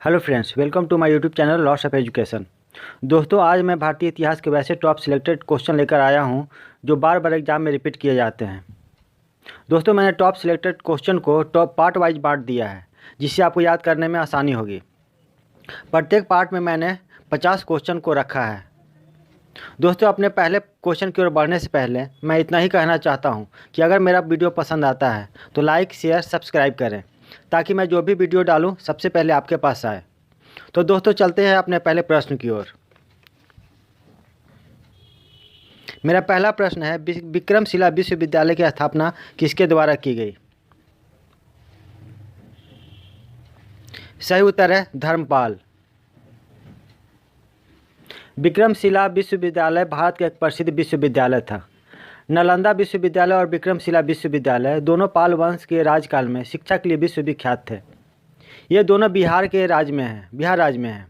Hello friends, welcome to my YouTube channel loss of education. दोस्तों, आज मैं भारतीय इतिहास के वैसे टॉप सिलेक्टेड क्वेश्चन लेकर आया हूं जो बार बार एग्जाम में रिपीट किए जाते हैं। दोस्तों, मैंने टॉप सिलेक्टेड क्वेश्चन को टॉप पार्ट वाइज बांट दिया है, जिससे आपको याद करने में आसानी होगी। प्रत्येक पार्ट में मैंने 50 क्वेश्चन को रखा है। दोस्तों, अपने पहले क्वेश्चन की ओर बढ़ने से पहले मैं इतना ही कहना चाहता हूं कि अगर मेरा वीडियो पसंद आता है तो लाइक, शेयर, सब्सक्राइब करें, ताकि मैं जो भी वीडियो डालूं सबसे पहले आपके पास आए। तो दोस्तों, चलते हैं अपने पहले प्रश्न की ओर। मेरा पहला प्रश्न है, विक्रमशिला विश्वविद्यालय की स्थापना किसके द्वारा की गई? सही उत्तर है धर्मपाल। विक्रमशिला विश्वविद्यालय भारत का एक प्रसिद्ध विश्वविद्यालय था। नालंदा विश्वविद्यालय और विक्रमशिला विश्वविद्यालय दोनों पाल वंश के राजकाल में शिक्षा के लिए विश्वविख्यात थे। ये दोनों बिहार राज्य में हैं।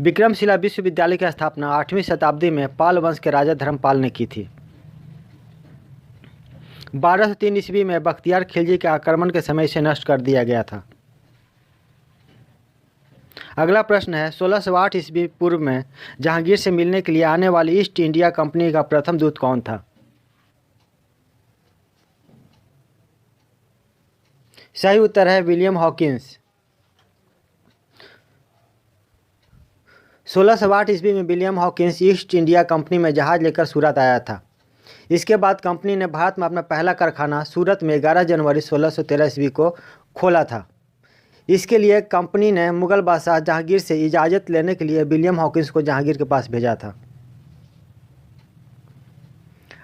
विक्रमशिला विश्वविद्यालय की स्थापना 8वीं शताब्दी में पाल वंश के राजा धर्मपाल ने की थी। 1203 ईस्वी में बख्तियार खिलजी के आक्रमण के समय इसे नष्ट कर दिया गया था। अगला प्रश्न है, 1608 ईस्वी पूर्व में जहांगीर से मिलने के लिए आने वाली ईस्ट इंडिया कंपनी का प्रथम दूत कौन था? सही उत्तर है विलियम हॉकिंस। 1608 ईस्वी में William Hawkins east India company में जहाज लेकर सूरत आया था। इसके बाद कंपनी ने भारत में अपना पहला कारखाना सूरत में 11 जनवरी 1613 ईस्वी को खोला था। इसके लिए कंपनी ने मुगल बादशाह जहांगीर से इजाज़त लेने के लिए विलियम हॉकिंस को जहांगीर के पास भेजा था।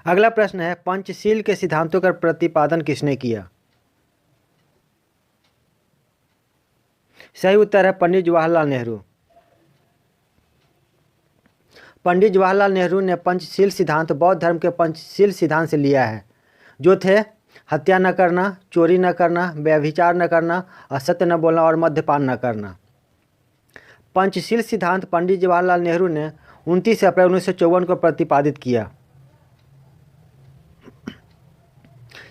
अगला प्रश्न है, पंचशील के सिद्धांतों का प्रतिपादन किसने किया? सही उत्तर है पंडित जवाहरलाल नेहरू। पंडित जवाहरलाल नेहरू ने पंचशील सिद्धांत बौद्ध धर्म के पंचशील सिद्धांत से लिया है, जो थे हत्या न करना, चोरी न करना, व्यभिचार न करना, असत्य न बोलना और मद्यपान न करना। पंचशील सिद्धांत पंडित जवाहरलाल नेहरू ने 29 अप्रैल 1954 को प्रतिपादित किया।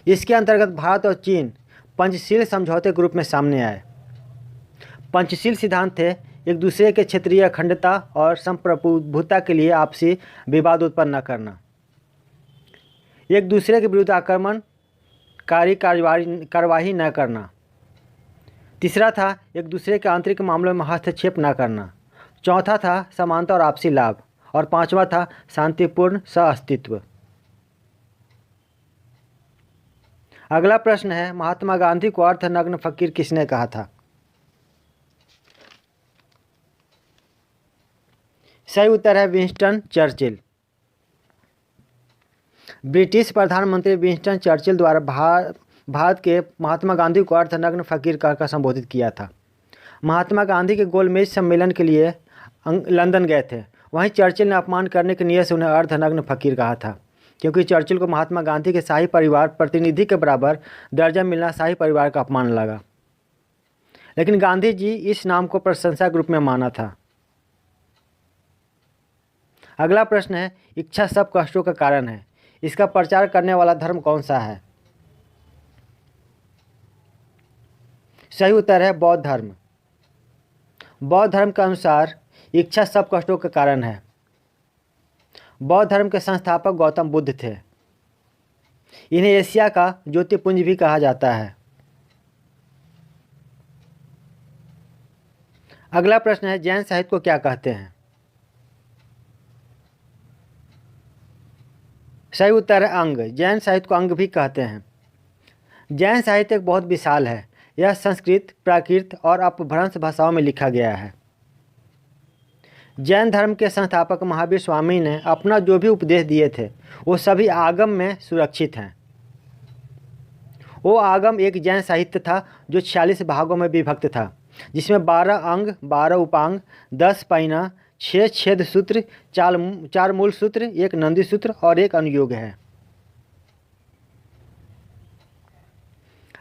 इसके अंतर्गत भारत और चीन पंचशील समझौते के रूप में सामने आए। पंचशील सिद्धांत थे एक दूसरे के क्षेत्रीय अखंडता और संप्रभुता के लिए आपसी विवाद उत्पन्न न करना, एक दूसरे के विरुद्ध आक्रमणकारी कार्यवाही न करना, तीसरा था एक दूसरे के आंतरिक मामलों में हस्तक्षेप न करना, चौथा था समानता और आपसी लाभ, और पांचवा था शांतिपूर्ण सहअस्तित्व। अगला प्रश्न है, महात्मा गांधी को अर्धनग्न फकीर किसने कहा था? सही उत्तर है विंस्टन चर्चिल। ब्रिटिश प्रधानमंत्री विंस्टन चर्चिल द्वारा भारत के महात्मा गांधी को अर्धनग्न फकीर कहकर संबोधित किया था। महात्मा गांधी के गोलमेज सम्मेलन के लिए लंदन गए थे। वहीं चर्चिल ने अपमान करने की नीयत से उन्हें अर्धनग्न फकीर कहा था, क्योंकि चर्चिल को महात्मा गांधी के शाही परिवार प्रतिनिधि के बराबर दर्जा मिलना शाही परिवार का अपमान लगा। लेकिन गांधी जी इस नाम को प्रशंसा के रूप में माना था। अगला प्रश्न है, इच्छा सब कष्टों का कारण है, इसका प्रचार करने वाला धर्म कौन सा है? सही उत्तर है बौद्ध धर्म। बौद्ध धर्म के अनुसार इच्छा सब कष्टों का कारण है। बौद्ध धर्म के संस्थापक गौतम बुद्ध थे। इन्हें एशिया का ज्योतिपुंज भी कहा जाता है। अगला प्रश्न है, जैन साहित्य को क्या कहते हैं? सही उत्तर है अंग। जैन साहित्य को अंग भी कहते हैं। जैन साहित्य बहुत विशाल है। यह संस्कृत, प्राकृत और अपभ्रंश भाषाओं में लिखा गया है। जैन धर्म के संस्थापक महावीर स्वामी ने अपना जो भी उपदेश दिए थे वो सभी आगम में सुरक्षित हैं। वो आगम एक जैन साहित्य था जो 46 भागों में विभक्त था, जिसमें 12 अंग, 12 उपांग, 10 पैना, 6 छेद सूत्र, 4 मूल सूत्र, 1 नंदी सूत्र और 1 अनुयोग है।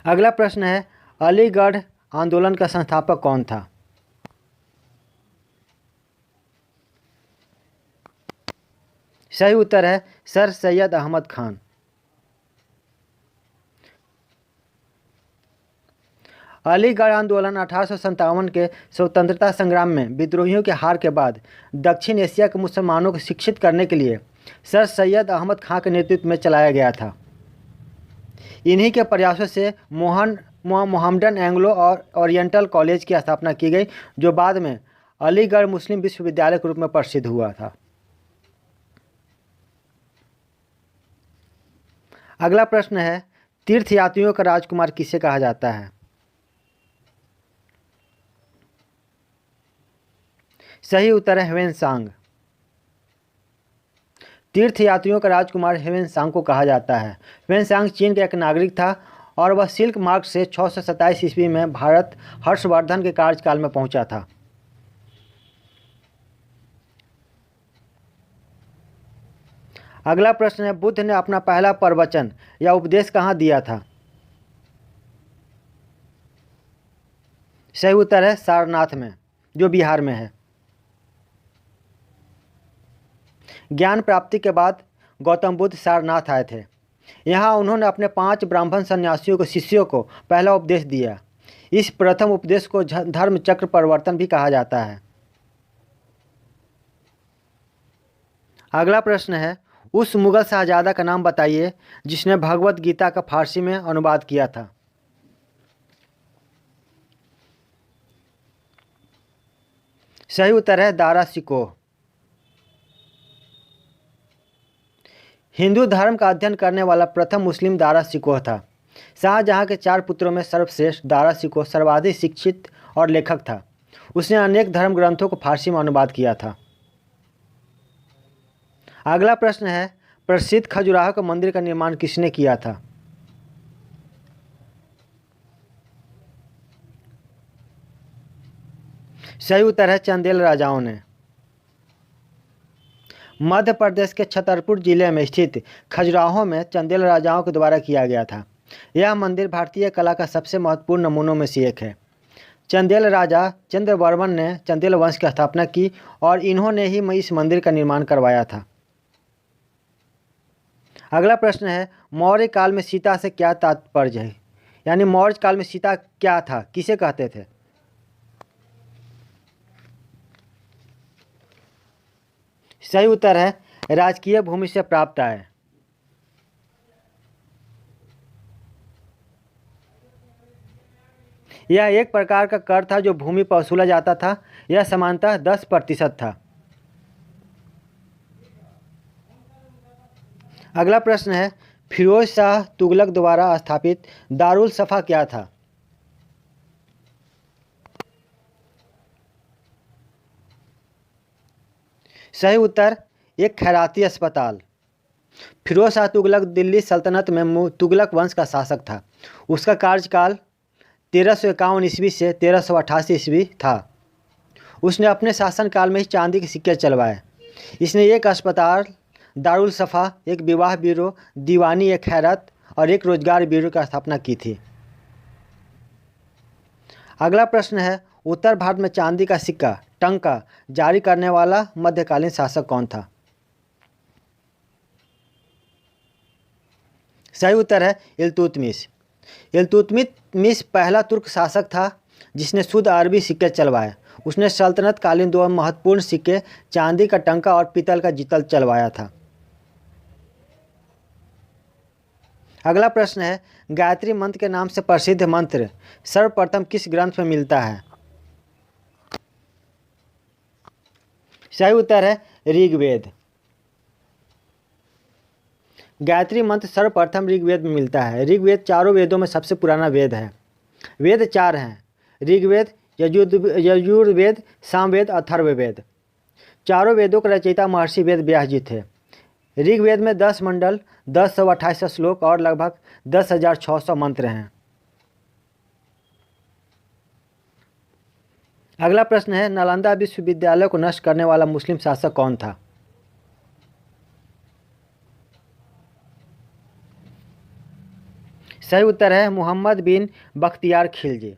अगला प्रश्न है, अलीगढ़ आंदोलन का संस्थापक कौन था? सही उत्तर है सर सैयद अहमद खान। अलीगढ़ आंदोलन 1857 के स्वतंत्रता संग्राम में विद्रोहियों के हार के बाद दक्षिण एशिया के मुसलमानों को शिक्षित करने के लिए सर सैयद अहमद खां के नेतृत्व में चलाया गया था। इन्हीं के प्रयासों से मोहम्मडन एंग्लो और ओरिएंटल कॉलेज की स्थापना की गई, जो बाद में अलीगढ़ मुस्लिम विश्वविद्यालय के रूप में प्रसिद्ध हुआ था। अगला प्रश्न है, तीर्थयात्रियों का राजकुमार किसे कहा जाता है? सही उत्तर है ह्वेनसांग। तीर्थयात्रियों का राजकुमार ह्वेनसांग को कहा जाता है। ह्वेनसांग चीन का एक नागरिक था और वह सिल्क मार्ग से 627 ईस्वी में भारत हर्षवर्धन के कार्यकाल में पहुंचा था। अगला प्रश्न है, बुद्ध ने अपना पहला प्रवचन या उपदेश कहाँ दिया था? सही उत्तर है सारनाथ में, जो बिहार में है। ज्ञान प्राप्ति के बाद गौतम बुद्ध सारनाथ आए थे। यहाँ उन्होंने अपने 5 ब्राह्मण सन्यासियों को शिष्यों को पहला उपदेश दिया। इस प्रथम उपदेश को धर्म चक्र परिवर्तन भी कहा जाता है। अगला प्रश्न है, उस मुगल शहजादा का नाम बताइए जिसने भगवत गीता का फारसी में अनुवाद किया था। सही उत्तर है दारा शिकोह। हिंदू धर्म का अध्ययन करने वाला प्रथम मुस्लिम दारा शिकोह था। शाहजहां के 4 पुत्रों में सर्वश्रेष्ठ दारा शिकोह सर्वाधिक शिक्षित और लेखक था। उसने अनेक धर्म ग्रंथों को फारसी में अनुवाद किया था। अगला प्रश्न है, प्रसिद्ध खजुराहो के मंदिर का निर्माण किसने किया था? सही उत्तर है चंदेल राजाओं ने। मध्य प्रदेश के छतरपुर जिले में स्थित खजुराहो में चंदेल राजाओं के द्वारा किया गया था। यह मंदिर भारतीय कला का सबसे महत्वपूर्ण नमूनों में से एक है। चंदेल राजा चंद्रवर्मन ने चंदेल वंश की स्थापना की और इन्होंने ही इस मंदिर का निर्माण करवाया था। अगला प्रश्न है, मौर्य काल में सीता से क्या तात्पर्य है? यानी मौर्य काल में सीता क्या था, किसे कहते थे? सही उत्तर है राजकीय भूमि से प्राप्त आय। यह एक प्रकार का कर था जो भूमि पर वसूला जाता था। यह सामान्यतः 10% था। अगला प्रश्न है, फिरोज शाह तुगलक द्वारा स्थापित दारुल सफा क्या था? सही उत्तर एक खैराती अस्पताल। फिरोज शाह तुगलक दिल्ली सल्तनत में तुगलक वंश का शासक था। उसका कार्यकाल 1351 ईस्वी से 1388 ईस्वी था। उसने अपने शासनकाल में ही चांदी के सिक्के चलवाए। इसने एक अस्पताल, दारुल सफ़ा, एक विवाह ब्यूरो, दीवानी, एक खैरत और एक रोजगार ब्यूरो की स्थापना की थी। अगला प्रश्न है, उत्तर भारत में चांदी का सिक्का टंका जारी करने वाला मध्यकालीन शासक कौन था? सही उत्तर है इल्तुतमिश। इल्तुतमिश पहला तुर्क शासक था जिसने शुद्ध अरबी सिक्के चलवाए। उसने सल्तनत कालीन 2 महत्वपूर्ण सिक्के, चांदी का टंका और पीतल का जितल चलवाया था। अगला प्रश्न है, गायत्री मंत्र के नाम से प्रसिद्ध मंत्र सर्वप्रथम किस ग्रंथ में मिलता है? सही उत्तर है ऋग्वेद। गायत्री मंत्र सर्वप्रथम ऋग्वेद में मिलता है। ऋग्वेद चारों वेदों में सबसे पुराना वेद है। वेद 4 हैं, ऋग्वेद, यजुर्वेद, सामवेद, अथर्ववेद। चारों वेदों के रचयिता महर्षि वेद व्यास जी थे। ऋग्वेद में 10 मंडल, 1028 श्लोक और लगभग 10,600 मंत्र हैं। अगला प्रश्न है, नालंदा विश्वविद्यालय को नष्ट करने वाला मुस्लिम शासक कौन था? सही उत्तर है मोहम्मद बिन बख्तियार खिलजी।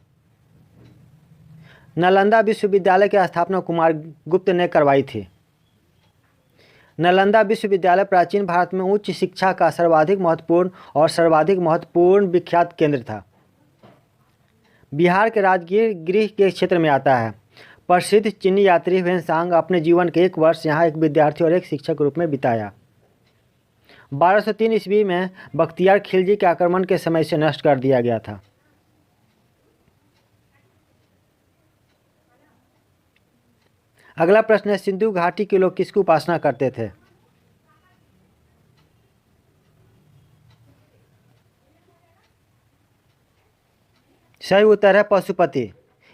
नालंदा विश्वविद्यालय की स्थापना कुमार गुप्त ने करवाई थी। नालंदा विश्वविद्यालय प्राचीन भारत में उच्च शिक्षा का सर्वाधिक महत्वपूर्ण विख्यात केंद्र था। बिहार के राजगीर गृह के क्षेत्र में आता है। प्रसिद्ध चीनी यात्री ह्वेनसांग अपने जीवन के 1 वर्ष यहाँ एक विद्यार्थी और एक शिक्षक के रूप में बिताया। 1203 ईस्वी में बख्तियार खिलजी के आक्रमण के समय से नष्ट कर दिया गया था। अगला प्रश्न है, सिंधु घाटी के लोग किसकी उपासना करते थे? सही उत्तर है पशुपति,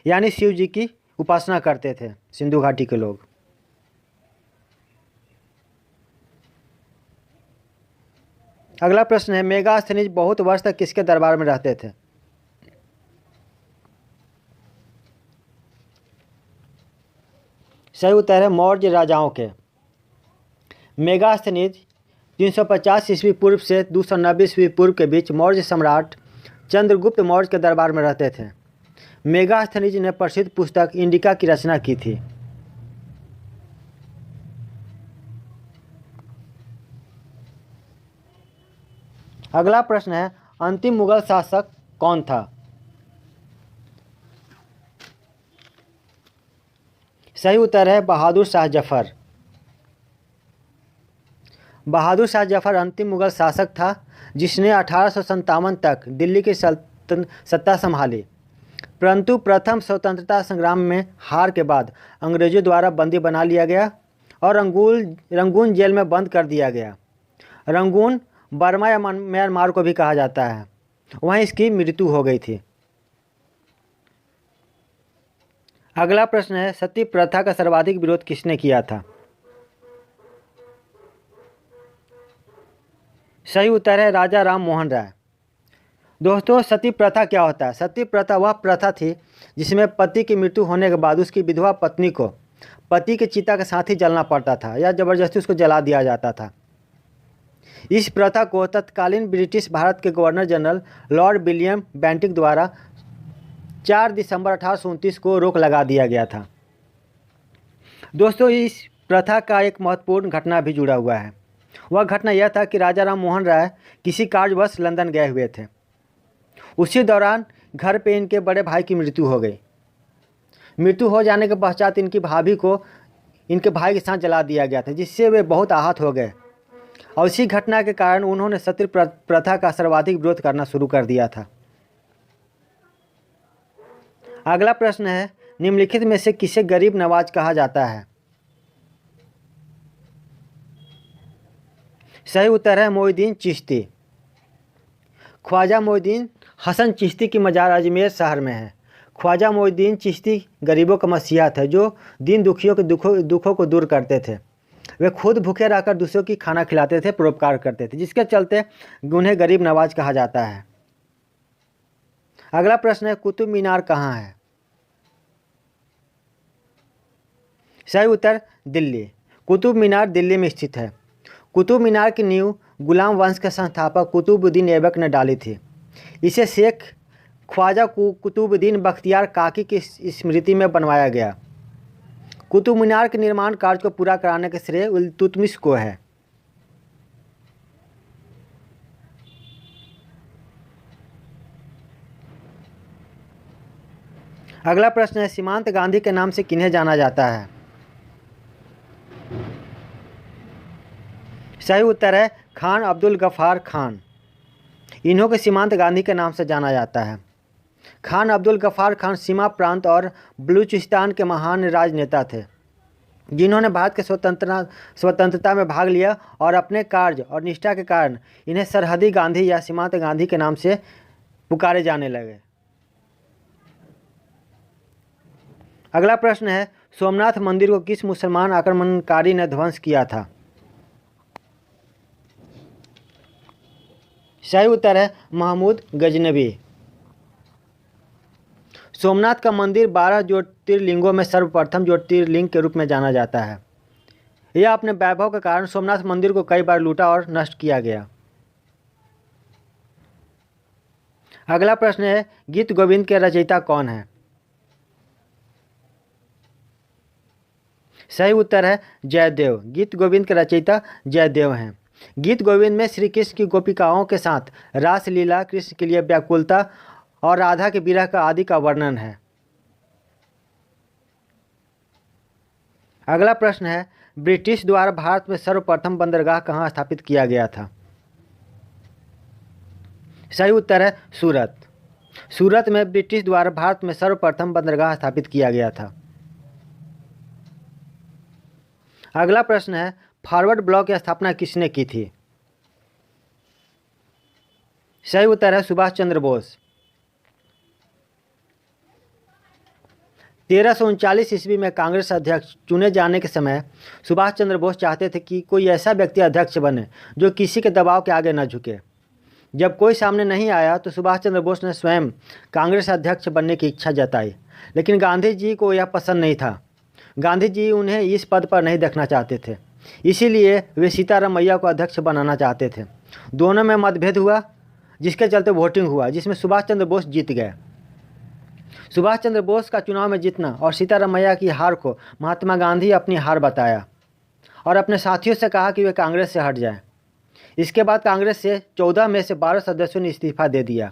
यानी शिव जी की उपासना करते थे सिंधु घाटी के लोग। अगला प्रश्न है, मेगास्थनीज बहुत वर्ष तक किसके दरबार में रहते थे? सही उत्तर है मौर्य राजाओं के। मेगास्थनीज 350 ईस्वी पूर्व से 290 ईस्वी पूर्व के बीच मौर्य सम्राट चंद्रगुप्त मौर्य के दरबार में रहते थे। मेगास्थनीज ने प्रसिद्ध पुस्तक इंडिका की रचना की थी। अगला प्रश्न है, अंतिम मुगल शासक कौन था? सही उत्तर है बहादुर शाह जफर। बहादुर शाह जफर अंतिम मुगल शासक था जिसने 1857 तक दिल्ली की सत्ता संभाली, परंतु प्रथम स्वतंत्रता संग्राम में हार के बाद अंग्रेजों द्वारा बंदी बना लिया गया और रंगून जेल में बंद कर दिया गया। रंगून बर्मा या म्यांमार को भी कहा जाता है, वहीं इसकी मृत्यु हो गई थी। अगला प्रश्न है, सती प्रथा का सर्वाधिक विरोध किसने किया था? सही उत्तर है राजा राम मोहन राय। दोस्तों, सती प्रथा क्या होता है? सती प्रथा वह प्रथा थी जिसमें पति की मृत्यु होने के बाद उसकी विधवा पत्नी को पति के चिता के साथ ही जलना पड़ता था या जबरदस्ती उसको जला दिया जाता था। इस प्रथा को तत्कालीन ब्रिटिश भारत के governor general Lord William Bentinck द्वारा 4 दिसंबर 1829 को रोक लगा दिया गया था। दोस्तों, इस प्रथा का एक महत्वपूर्ण घटना भी जुड़ा हुआ है। वह घटना यह था कि राजा राम मोहन राय किसी कार्यवश लंदन गए हुए थे। उसी दौरान घर पे इनके बड़े भाई की मृत्यु हो गई। मृत्यु हो जाने के पश्चात इनकी भाभी को इनके भाई के साथ जला दिया गया था, जिससे वे बहुत आहत हो गए और इसी घटना के कारण उन्होंने सती प्रथा का सर्वाधिक विरोध करना शुरू कर दिया था। अगला प्रश्न है, निम्नलिखित में से किसे गरीब नवाज कहा जाता है? सही उत्तर है मोइनुद्दीन चिश्ती। ख्वाजा मोइनुद्दीन हसन चिश्ती की मजार अजमेर शहर में है। ख्वाजा मोइनुद्दीन चिश्ती गरीबों का मसीहा थे जो दीन दुखियों के दुखों को दूर करते थे। वे खुद भूखे रहकर दूसरों की खाना खिलाते थे, परोपकार करते थे, जिसके चलते उन्हें गरीब नवाज कहा जाता है। अगला प्रश्न है, कुतुब मीनार कहाँ है? सही उत्तर दिल्ली। कुतुब मीनार दिल्ली में स्थित है। कुतुब मीनार की नींव गुलाम वंश के संस्थापक कुतुबुद्दीन ऐबक ने डाली थी। इसे शेख ख्वाजा कुतुबुद्दीन बख्तियार काकी की स्मृति में बनवाया गया। कुतुब मीनार के निर्माण कार्य को पूरा कराने का श्रेय इल्तुतमिश को है। अगला प्रश्न है, सीमांत गांधी के नाम से किन्हें जाना जाता है? सही उत्तर है खान अब्दुल गफ्फार खान। इन्हों को सीमांत गांधी के नाम से जाना जाता है। खान अब्दुल गफ्फार खान सीमा प्रांत और बलूचिस्तान के महान राजनेता थे, जिन्होंने भारत के स्वतंत्रता में भाग लिया और अपने कार्य और निष्ठा के कारण इन्हें सरहदी गांधी या सीमांत गांधी के नाम से पुकारे जाने लगे। अगला प्रश्न है, सोमनाथ मंदिर को किस मुसलमान आक्रमणकारी ने ध्वंस किया था? सही उत्तर है महमूद गजनवी। सोमनाथ का मंदिर 12 ज्योतिर्लिंगों में सर्वप्रथम ज्योतिर्लिंग के रूप में जाना जाता है। यह अपने वैभव के कारण सोमनाथ मंदिर को कई बार लूटा और नष्ट किया गया। अगला प्रश्न है, गीत गोविंद के रचयिता कौन है? सही उत्तर है जयदेव। गीत गोविंद के रचयिता जयदेव हैं। गीत गोविंद में श्री कृष्ण की गोपिकाओं के साथ रास लीला, कृष्ण के लिए व्याकुलता और राधा के विरह का आदि का वर्णन है। अगला प्रश्न है, ब्रिटिश द्वारा भारत में सर्वप्रथम बंदरगाह कहाँ स्थापित किया गया था? सही उत्तर है सूरत। सूरत में ब्रिटिश द्वारा भारत में सर्वप्रथम बंदरगाह स्थापित किया गया था। अगला प्रश्न है, फॉरवर्ड ब्लॉक की स्थापना किसने की थी? सही उत्तर है सुभाष चंद्र बोस। 1339 ईस्वी में कांग्रेस अध्यक्ष चुने जाने के समय सुभाष चंद्र बोस चाहते थे कि कोई ऐसा व्यक्ति अध्यक्ष बने जो किसी के दबाव के आगे न झुके। जब कोई सामने नहीं आया तो सुभाष चंद्र बोस ने स्वयं कांग्रेस अध्यक्ष बनने की इच्छा जताई, लेकिन गांधी जी को यह पसंद नहीं था। गांधी जी उन्हें इस पद पर नहीं देखना चाहते थे, इसीलिए वे सीतारामैया को अध्यक्ष बनाना चाहते थे। दोनों में मतभेद हुआ, जिसके चलते वोटिंग हुआ, जिसमें सुभाष चंद्र बोस जीत गए। सुभाष चंद्र बोस का चुनाव में जीतना और सीतारामैया की हार को महात्मा गांधी अपनी हार बताया और अपने साथियों से कहा कि वे कांग्रेस से हट जाएं। इसके बाद कांग्रेस से 14 में से 12 सदस्यों ने इस्तीफा दे दिया।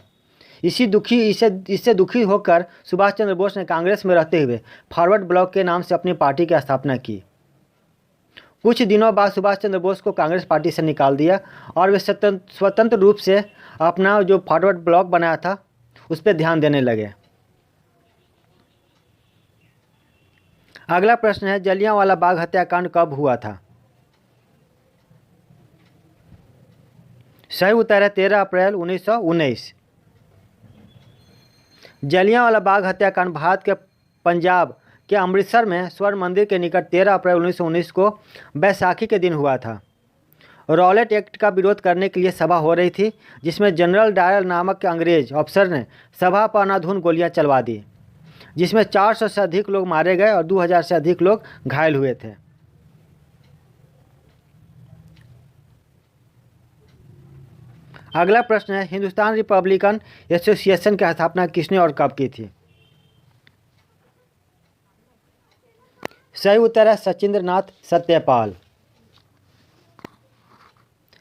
इससे दुखी होकर सुभाष चंद्र बोस ने कांग्रेस में रहते हुए फॉरवर्ड ब्लॉक के नाम से अपनी पार्टी की स्थापना की। कुछ दिनों बाद सुभाष चंद्र बोस को कांग्रेस पार्टी से निकाल दिया और वे स्वतंत्र रूप से अपना जो फॉरवर्ड ब्लॉक बनाया था उस पर ध्यान देने लगे। अगला प्रश्न है, जलियांवाला बाग हत्याकांड कब हुआ था? सही उत्तर है 13 अप्रैल 1919। जलियांवाला बाग हत्याकांड भारत के पंजाब के अमृतसर में स्वर्ण मंदिर के निकट 13 अप्रैल 1919 को बैसाखी के दिन हुआ था। रॉलेट एक्ट का विरोध करने के लिए सभा हो रही थी, जिसमें जनरल डायर नामक के अंग्रेज अफसर ने सभा पर अंधाधुंध गोलियां चलवा दी, जिसमें 400 से अधिक लोग मारे गए और 2000 से अधिक लोग घायल हुए थे। अगला प्रश्न है, हिंदुस्तान रिपब्लिकन एसोसिएशन की स्थापना किसने और कब की थी? सही उत्तर है सचिंद्र नाथ सत्यपाल।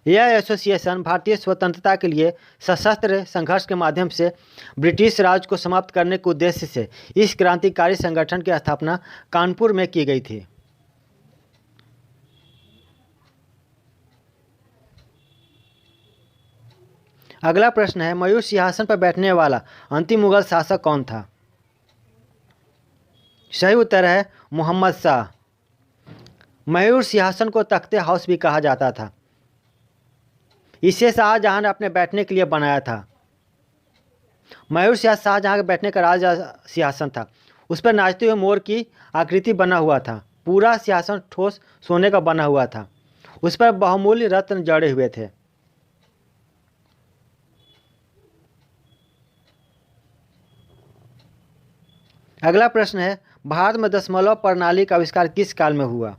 यह एसोसिएशन भारतीय स्वतंत्रता के लिए सशस्त्र संघर्ष के माध्यम से ब्रिटिश राज को समाप्त करने के उद्देश्य से इस क्रांतिकारी संगठन की स्थापना कानपुर में की गई थी। अगला प्रश्न है, मयूर सिंहासन पर बैठने वाला अंतिम मुगल शासक कौन था? सही उत्तर है मोहम्मद शाह। मयूर सिंहासन को तख्ते हाउस भी कहा जाता था। इसे शाहजहां ने अपने बैठने के लिए बनाया था। मयूर सिंहासन शाहजहां के बैठने का राज सिंहासन था। उस पर नाचते हुए मोर की आकृति बना हुआ था। पूरा सिंहासन ठोस सोने का बना हुआ था। उस पर बहुमूल्य रत्न जड़े हुए थे। अगला प्रश्न है, भारत में दशमलव प्रणाली का आविष्कार किस काल में हुआ?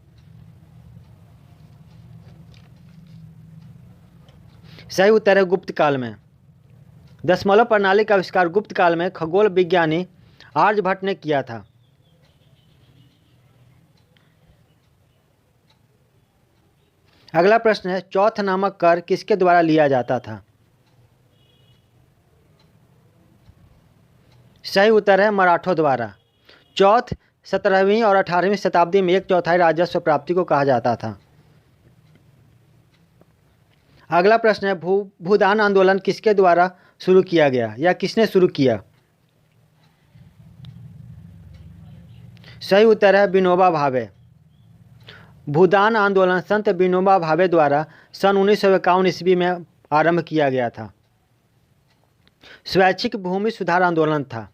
सही उत्तर है गुप्त काल में। दशमलव प्रणाली का आविष्कार गुप्त काल में खगोल विज्ञानी आर्यभट्ट ने किया था। अगला प्रश्न है, चौथ नामक कर किसके द्वारा लिया जाता था? सही उत्तर है मराठों द्वारा। चौथ 17वीं और 18वीं शताब्दी में 1/4 राजस्व प्राप्ति को कहा जाता था। अगला प्रश्न है, भूदान आंदोलन किसके द्वारा शुरू किया गया या किसने शुरू किया? सही उत्तर है विनोबा भावे। भूदान आंदोलन संत विनोबा भावे द्वारा सन 1951 ईस्वी में आरंभ किया गया था। स्वैच्छिक भूमि सुधार आंदोलन था।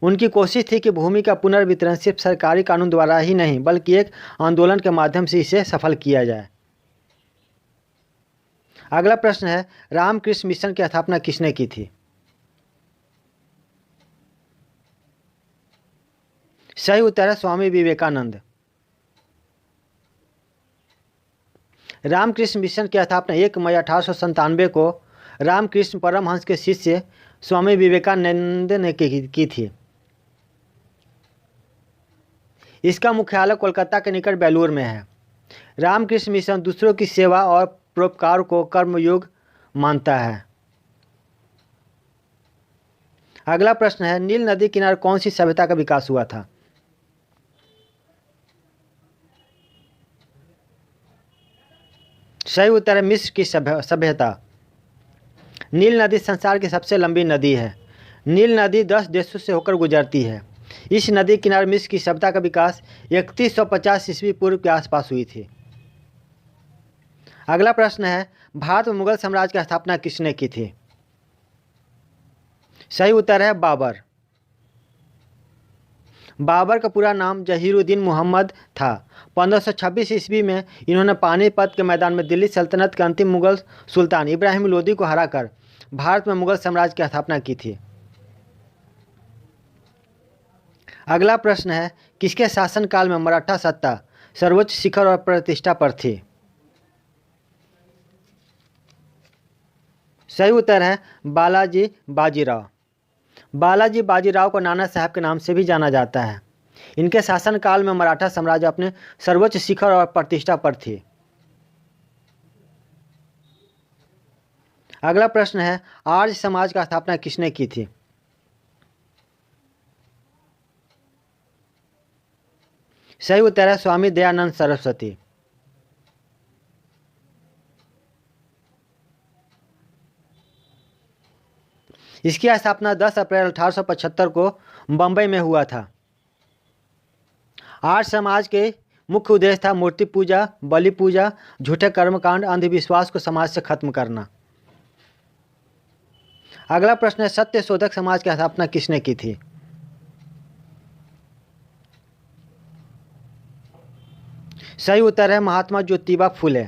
उनकी कोशिश थी कि भूमि का पुनर्वितरण सिर्फ सरकारी कानून द्वारा ही नहीं बल्कि एक आंदोलन के माध्यम से इसे सफल किया जाए। अगला प्रश्न है, रामकृष्ण मिशन की स्थापना किसने की थी? सही उत्तर है स्वामी विवेकानंद। रामकृष्ण मिशन की स्थापना 1 मई 1897 को रामकृष्ण परमहंस के शिष्य स्वामी विवेकानंद ने की थी। इसका मुख्यालय कोलकाता के निकट बेलूर में है। रामकृष्ण मिशन दूसरों की सेवा और परोपकार को कर्मयोग मानता है। अगला प्रश्न है, नील नदी किनारे कौन सी सभ्यता का विकास हुआ था? सही उत्तर है मिस्र की सभ्यता। नील नदी संसार की सबसे लंबी नदी है। नील नदी 10 देशों से होकर गुजरती है। इस नदी किनारे मिस्र की सभ्यता का विकास 3150 ईस्वी पूर्व के आसपास हुई थी। अगला प्रश्न है, भारत में मुगल साम्राज्य की स्थापना किसने की थी? सही उत्तर है बाबर। बाबर का पूरा नाम जहीरुद्दीन मोहम्मद था। 1526 ईस्वी में इन्होंने पानीपत के मैदान में दिल्ली सल्तनत के अंतिम मुगल सुल्तान इब्राहिम लोदी को हराकर भारत में मुगल साम्राज्य की स्थापना की थी। अगला प्रश्न है, किसके शासनकाल में मराठा सत्ता सर्वोच्च शिखर और प्रतिष्ठा पर थी? सही उत्तर है बालाजी बाजीराव। बालाजी बाजीराव को नाना साहब के नाम से भी जाना जाता है। इनके शासनकाल में मराठा साम्राज्य अपने सर्वोच्च शिखर और प्रतिष्ठा पर थी। अगला प्रश्न है, आर्य समाज का स्थापना किसने की थी? सही उत्तर है स्वामी दयानंद सरस्वती। इसकी स्थापना 10 अप्रैल 1875 को बंबई में हुआ था। आर्य समाज के मुख्य उद्देश्य था मूर्ति पूजा, बलि पूजा, झूठे कर्मकांड, अंधविश्वास को समाज से खत्म करना। अगला प्रश्न है, सत्यशोधक समाज की स्थापना किसने की थी? सही उत्तर है महात्मा ज्योतिबा फुले।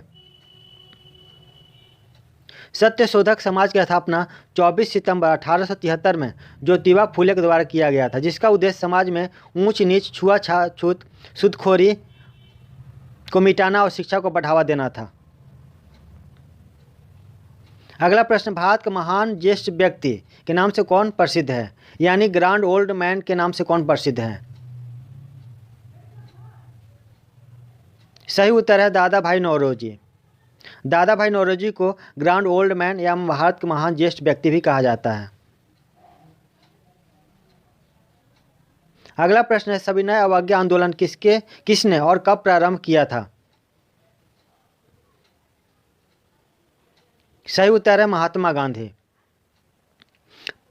सत्यशोधक समाज की स्थापना 24 सितंबर 1873 में ज्योतिबा फुले के द्वारा किया गया था, जिसका उद्देश्य समाज में ऊंच नीच, छुआछूत, सूदखोरी को मिटाना और शिक्षा को बढ़ावा देना था। अगला प्रश्न, भारत का महान ज्येष्ठ व्यक्ति के नाम से कौन प्रसिद्ध है? यानी ग्रांड ओल्ड मैन के नाम से कौन प्रसिद्ध है? सही उत्तर है दादा भाई नौरोजी। दादा भाई नौरोजी को ग्रांड ओल्ड मैन या भारत के महान ज्येष्ठ व्यक्ति भी कहा जाता है। अगला प्रश्न है, सविनय अवज्ञा आंदोलन किसने और कब प्रारंभ किया था? सही उत्तर है महात्मा गांधी।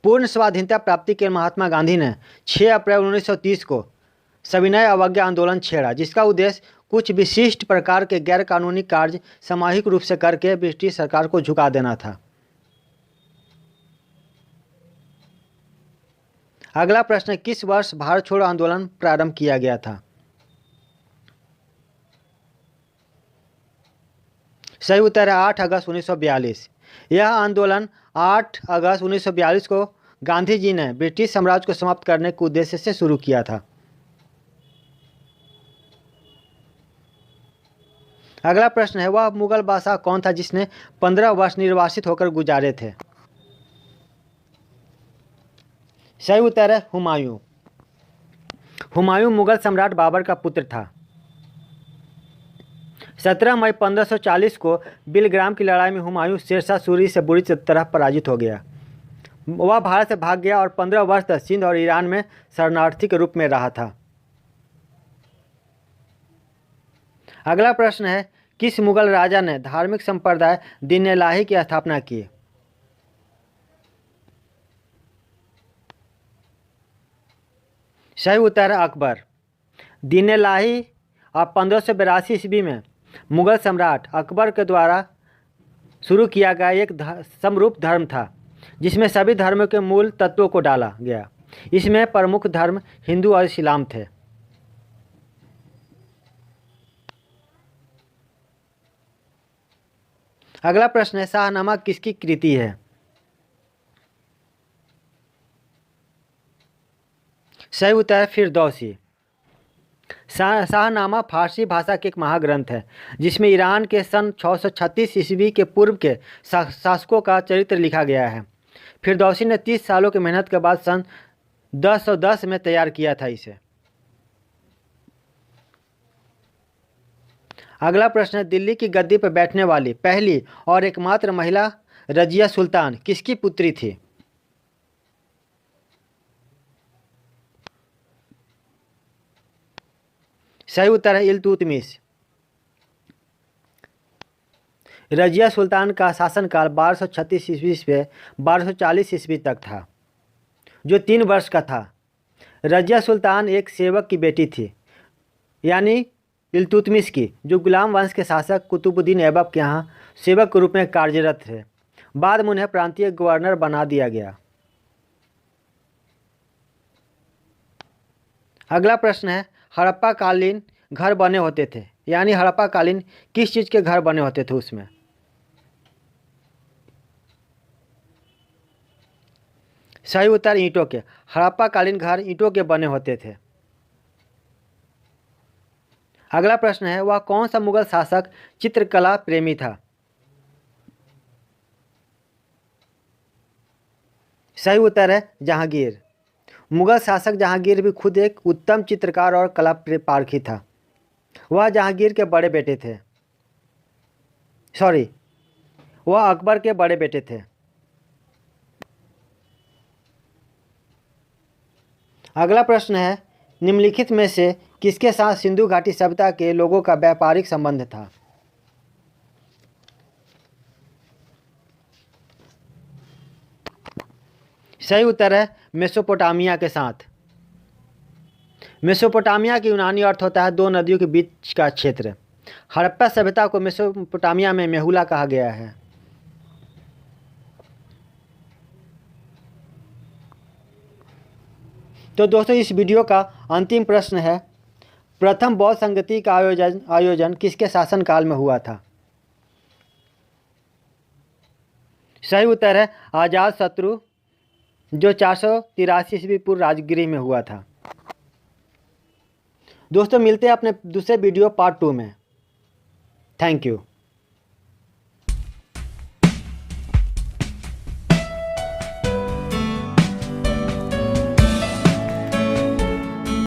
पूर्ण स्वाधीनता प्राप्ति के महात्मा गांधी ने 6 अप्रैल 1930 को सविनय अवज्ञा आंदोलन छेड़ा, जिसका उद्देश्य कुछ विशिष्ट प्रकार के गैर कानूनी कार्य सामूहिक रूप से करके ब्रिटिश सरकार को झुका देना था। अगला प्रश्न है, किस वर्ष भारत छोड़ो आंदोलन प्रारंभ किया गया था? सही उत्तर है 8 अगस्त 1942। यह आंदोलन 8 अगस्त 1942 को गांधी जी ने ब्रिटिश साम्राज्य को समाप्त करने के उद्देश्य से शुरू किया था। अगला प्रश्न है, वह मुगल बादशाह कौन था जिसने 15 वर्ष निर्वासित होकर गुजारे थे? सही उत्तर है हुमायूं। हुमायूं मुगल सम्राट बाबर का पुत्र था। 17 मई 1540 को बिलग्राम की लड़ाई में हुमायूं शेरशाह सूरी से बुरी तरह पराजित हो गया। वह भारत से भाग गया और 15 वर्ष तक सिंध और ईरान में शरणार्थी के रूप में रहा था। अगला प्रश्न है, किस मुगल राजा ने धार्मिक संप्रदाय दीन-ए-इलाही की स्थापना की? सही उत्तर है अकबर। दीन-ए-इलाही और 1582 ईस्वी में मुगल सम्राट अकबर के द्वारा शुरू किया गया एक समरूप धर्म था, जिसमें सभी धर्मों के मूल तत्वों को डाला गया। इसमें प्रमुख धर्म हिंदू और इस्लाम थे। अगला प्रश्न है, शाहनामा किसकी कृति है? सही उत्तर है फिरदौसी। शाहनामा फारसी भाषा के एक महाग्रंथ है, जिसमें ईरान के सन 636 ईस्वी के पूर्व के शासकों का चरित्र लिखा गया है। फिरदौसी ने 30 सालों की मेहनत के बाद सन 1010 में तैयार किया था इसे। अगला प्रश्न है, दिल्ली की गद्दी पर बैठने वाली पहली और एकमात्र महिला रजिया सुल्तान किसकी पुत्री थी? सही उत्तर है इल्तुतमिश। रजिया सुल्तान का शासनकाल 1236 ईस्वी से 1240 ईस्वी तक था, जो 3 वर्ष का था। रजिया सुल्तान एक सेवक की बेटी थी, यानी इल्तुतमिश की, जो गुलाम वंश के शासक कुतुबुद्दीन ऐबक के यहाँ सेवक के रूप में कार्यरत थे। बाद में उन्हें प्रांतीय गवर्नर बना दिया गया। अगला प्रश्न है, हड़प्पा कालीन घर बने होते थे, यानी हड़प्पा कालीन किस चीज़ के घर बने होते थे उसमें? सही उत्तर ईंटों के। हड़प्पा कालीन घर ईंटों के बने होते थे। अगला प्रश्न है, वह कौन सा मुगल शासक चित्रकला प्रेमी था? सही उत्तर है जहांगीर। मुगल शासक जहांगीर भी खुद एक उत्तम चित्रकार और कला पारखी था। वह जहांगीर के बड़े बेटे थे, वह अकबर के बड़े बेटे थे। अगला प्रश्न है, निम्नलिखित में से किसके साथ सिंधु घाटी सभ्यता के लोगों का व्यापारिक संबंध था? सही उत्तर है मेसोपोटामिया के साथ। मेसोपोटामिया की यूनानी अर्थ होता है 2 नदियों के बीच का क्षेत्र। हड़प्पा सभ्यता को मेसोपोटामिया में मेहुला कहा गया है। तो दोस्तों, इस वीडियो का अंतिम प्रश्न है, प्रथम बौद्ध संगति का आयोजन किसके शासनकाल में हुआ था? सही उत्तर है अजातशत्रु, जो 483 ईस्वी पूर्व राजगिरी में हुआ था। दोस्तों, मिलते हैं अपने दूसरे वीडियो पार्ट 2 में। Thank you.